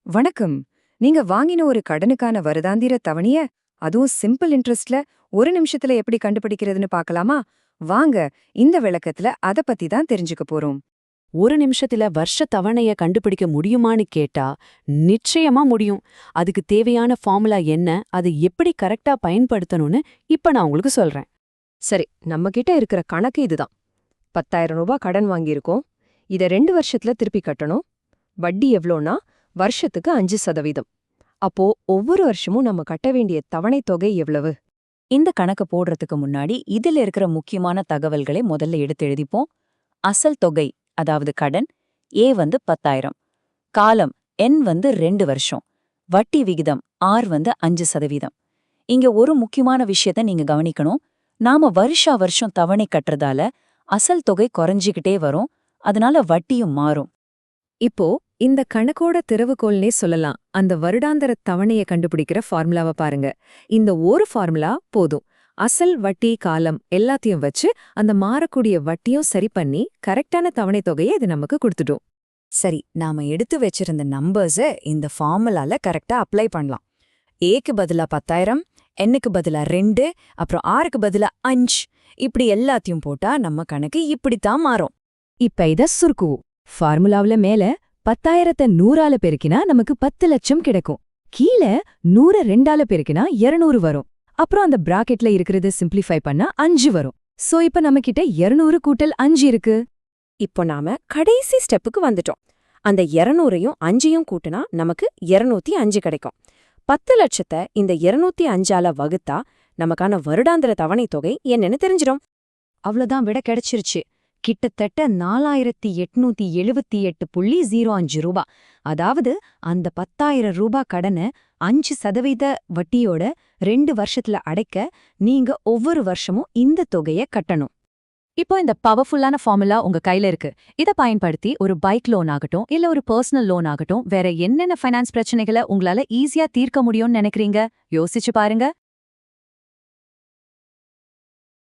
வணக்கம். நீங்க வாங்கின ஒரு கடனுக்கான வருடாந்திர தவணைய, அதுவும் சிம்பிள் இன்ட்ரெஸ்ட்ல 1 நிமிஷத்துல எப்படி கண்டுபிடிக்கிறதுன்னு பார்க்கலாமா? வாங்க, இந்த விளக்கத்துல அத பத்தி தான் தெரிஞ்சுக்க போறோம். ஒரு நிமிஷத்துல வருஷ தவணைய கண்டுபிடிக்க முடியுமான்னு கேட்டா நிச்சயமா முடியும். அதுக்கு தேவையான ஃபார்முலா என்ன, அதை எப்படி கரெக்டா பயன்படுத்தணும்னு இப்ப நான் உங்களுக்கு சொல்றேன். சரி, நம்ம கிட்ட இருக்கிற கணக்கு இதுதான். 10,000 ரூபாய் கடன் வாங்கியிருக்கோம். இத 2 வருஷத்துல திருப்பி கட்டணும். வட்டி எவ்ளோனா வருஷத்துக்கு 5%. அப்போ ஒவ்வொரு வருஷமும் நம்ம கட்ட வேண்டிய தவணை தொகை எவ்வளவு? இந்த கணக்கு போடுறதுக்கு முன்னாடி இதுல இருக்கிற முக்கியமான தகவல்களை முதல்ல எடுத்து எழுதிப்போம். அசல் தொகை, அதாவது கடன், ஏ வந்து 10,000. காலம் என் வந்து 2 வருஷம். வட்டி விகிதம் ஆர் வந்து 5%. இங்க ஒரு முக்கியமான விஷயத்த நீங்க கவனிக்கணும். நாம வருஷா வருஷம் தவணை கட்டுறதால அசல் தொகை குறைஞ்சிக்கிட்டே வரும். அதனால வட்டியும் மாறும். இப்போ இந்த கணக்கோட திறவுகோல்னே சொல்லலாம். அந்த வருடாந்திர தவணைய கண்டுபிடிக்கிற ஃபார்முலாவ பாருங்க. இந்த ஒரு ஃபார்முலா போதும். அசல், வட்டி, காலம் எல்லாத்தையும் வச்சு அந்த மாறக்கூடிய வட்டியும் சரி பண்ணி கரெக்டான தவணை தொகையை இது நமக்கு கொடுத்துடும். சரி, நாம எடுத்து வச்சிருந்த நம்பர்ஸ இந்த ஃபார்முலால கரெக்டா அப்ளை பண்ணலாம். ஏக்கு பதிலா 10,000, எண்ணுக்கு பதிலா 2, அப்புறம் ஆருக்கு பதிலா 5. இப்படி எல்லாத்தையும் போட்டா நம்ம கணக்கு இப்படித்தான் மாறும். இப்ப இத சுருக்குவோம். ஃபார்முலாவுல மேல 10,000 100ஆல பெருக்கினா நமக்கு 10 லட்சம் கிடைக்கும். கீழே 100 2ஆல பெருக்கினா 200 வரும். அப்புறம் அந்த பிராக்கெட்ல இருக்கிறது சிம்பிளிஃபை பண்ணா 5 வரும். சோ இப்ப நம்மகிட்ட 200 கூட்டல் 5 இருக்கு. இப்போ நாம கடைசி ஸ்டெப்புக்கு வந்துட்டோம். அந்த 200ஐயும் 5ஐயும் கூட்டினா நமக்கு 205 கிடைக்கும். 10 லட்சத்தை இந்த 205ஆல வகுத்தா நமக்கான வருடாந்திர தவணை தொகை என்னன்னு தெரிஞ்சிடும். அவ்வளவுதான், விட கிடைச்சிருச்சு. கிட்டத்தட்ட 4,878.05 ரூபா. அதாவது அந்த 10,000 ரூபாய் கடனை 5% வட்டியோட 2 வருஷத்துல அடைக்க நீங்க ஒவ்வொரு வருஷமும் இந்த தொகையை கட்டணும். இப்போ இந்த பவர்ஃபுல்லான ஃபார்முலா உங்க கையில இருக்கு. இத பயன்படுத்தி ஒரு பைக் லோன் ஆகட்டும், இல்ல ஒரு பர்சனல் லோன் ஆகட்டும், வேற என்னென்ன ஃபைனான்ஸ் பிரச்சனைகளை உங்களால ஈஸியா தீர்க்க முடியும்னு நினைக்கிறீங்க? யோசிச்சு பாருங்க.